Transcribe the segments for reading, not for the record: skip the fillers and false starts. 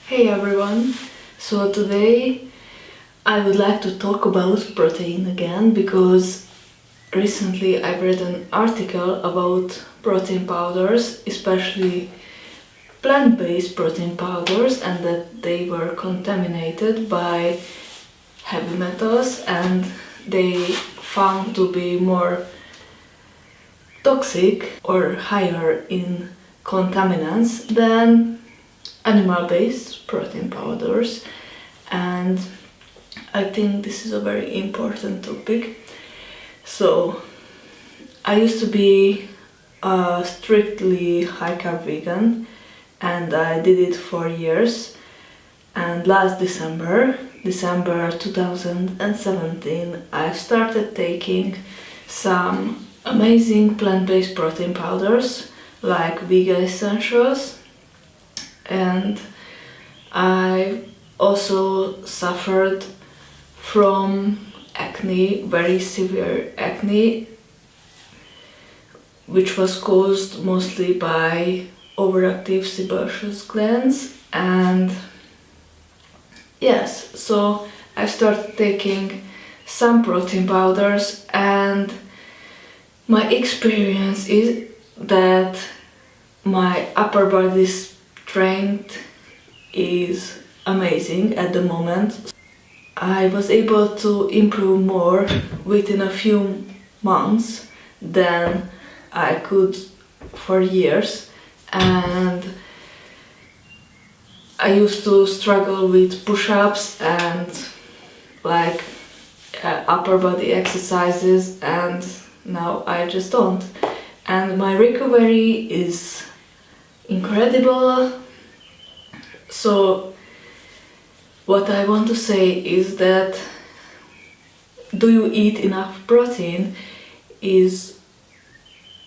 Hey everyone! So today I would like to talk about protein again because recently I read an article about protein powders, especially plant-based protein powders, and that they were contaminated by heavy metals and they found to be more toxic or higher in contaminants than animal-based protein powders, and I think this is a very important topic. So I used to be a strictly high-carb vegan and I did it for years, and last December 2017, I started taking some amazing plant-based protein powders like Vega Essentials, and I also suffered from acne, very severe acne, which was caused mostly by overactive sebaceous glands. And yes, so I started taking some protein powders, and my experience is that my upper body strength is amazing at the moment. I was able to improve more within a few months than I could for years, and I used to struggle with push-ups and upper body exercises, and now I just don't. And my recovery is incredible. So what I want to say is that do you eat enough protein is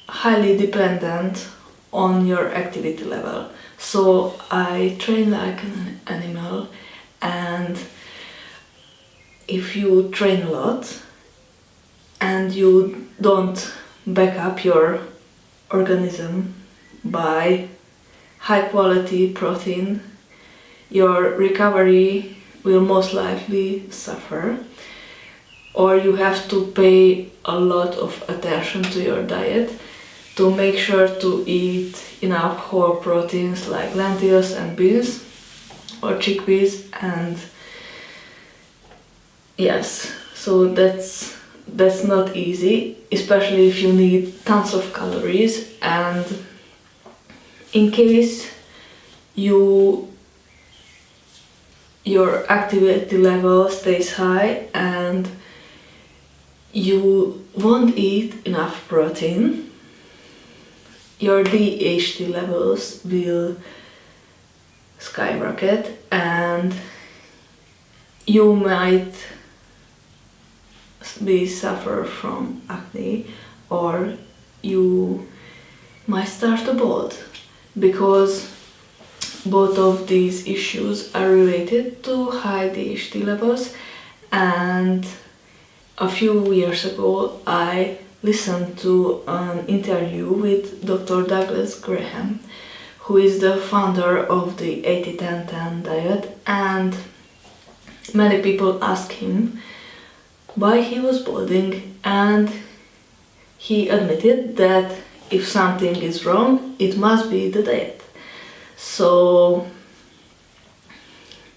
highly dependent on your activity level. So I train like an animal, and if you train a lot and you don't back up your organism by high quality protein, your recovery will most likely suffer, or you have to pay a lot of attention to your diet to make sure to eat enough whole proteins like lentils and beans or chickpeas. And yes, so that's not easy, especially if you need tons of calories, and in case your activity level stays high and you won't eat enough protein, your DHT levels will skyrocket and you might suffer from acne, or you might start to bald, because both of these issues are related to high DHT levels. And a few years ago I listened to an interview with Dr. Douglas Graham, who is the founder of the 80-10-10 diet, and many people asked him why he was balding, and he admitted that if something is wrong, it must be the diet. So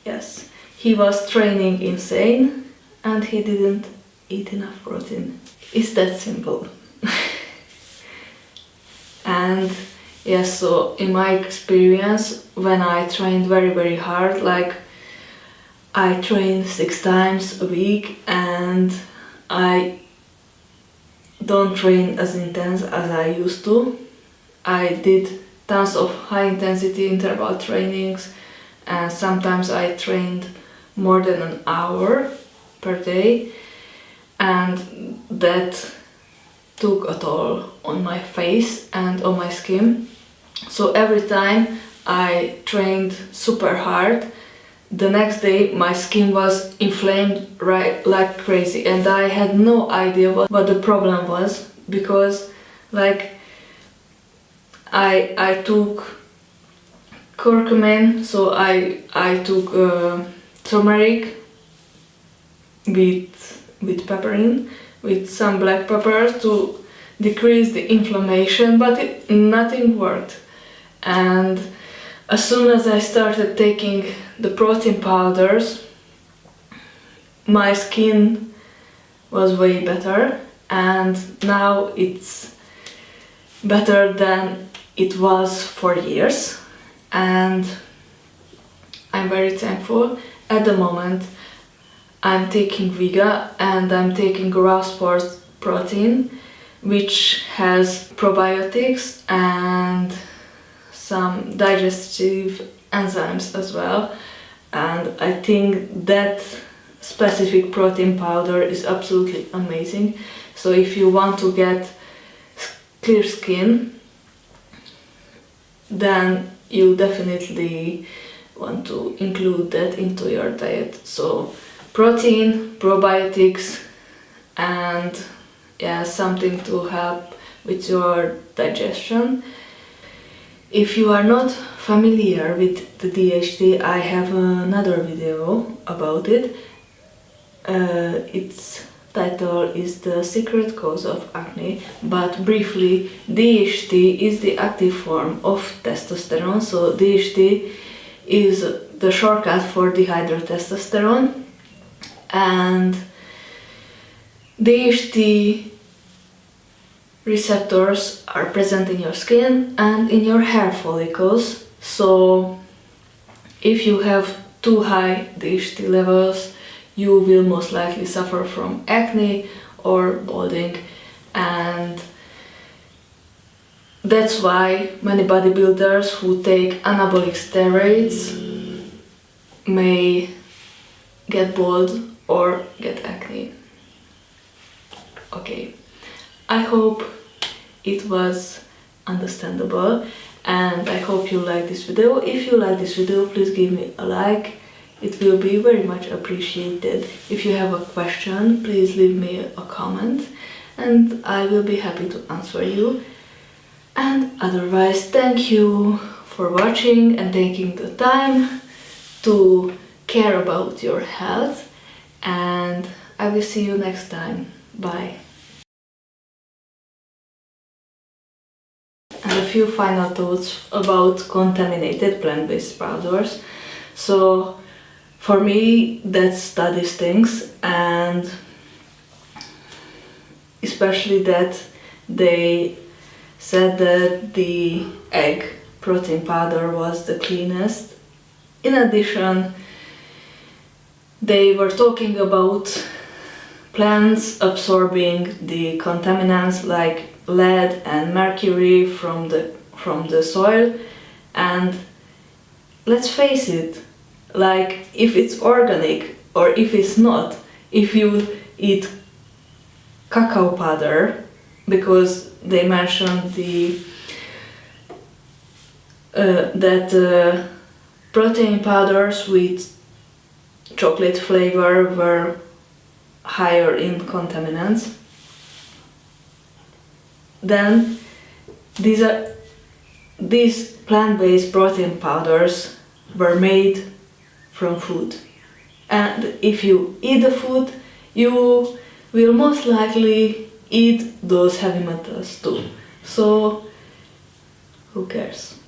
yes, he was training insane and he didn't eat enough protein. It's that simple. And yes, so in my experience, when I trained very hard, like I trained 6 times a week, and I don't train as intense as I used to. I did tons of high intensity interval trainings, and sometimes I trained more than an hour per day, and that took a toll on my face and on my skin. So every time I trained super hard, the next day my skin was inflamed like crazy, and I had no idea what the problem was, because like I took curcumin, so I took turmeric with pepperine, with some black pepper to decrease the inflammation, but nothing worked. And as soon as I started taking the protein powders, my skin was way better, and now it's better than it was for years, and I'm very thankful. At the moment I'm taking Vega and I'm taking raw sports protein, which has probiotics and some digestive enzymes as well, and I think that specific protein powder is absolutely amazing. So if you want to get clear skin, then you definitely want to include that into your diet. So protein, probiotics, and something to help with your digestion. If you are not familiar with the DHT, I have another video about it. Its title is The Secret Cause of Acne, but briefly, DHT is the active form of testosterone. So DHT is the shortcut for dihydrotestosterone, and DHT receptors are present in your skin and in your hair follicles. So if you have too high DHT levels, you will most likely suffer from acne or balding, and that's why many bodybuilders who take anabolic steroids may get bald or get acne. Okay, I hope it was understandable, and I hope you like this video. If you like this video, please give me a like. It will be very much appreciated. If you have a question, please leave me a comment and I will be happy to answer you. And otherwise, thank you for watching and taking the time to care about your health, and I will see you next time. Bye. And a few final thoughts about contaminated plant-based powders. So for me, that studies things, and especially that they said that the egg protein powder was the cleanest. In addition, they were talking about plants absorbing the contaminants like lead and mercury from the soil, and let's face it, like if it's organic or if it's not, if you eat cacao powder, because they mentioned that protein powders with chocolate flavor were higher in contaminants, then these plant-based protein powders were made from food, and if you eat the food, you will most likely eat those heavy metals too. So who cares?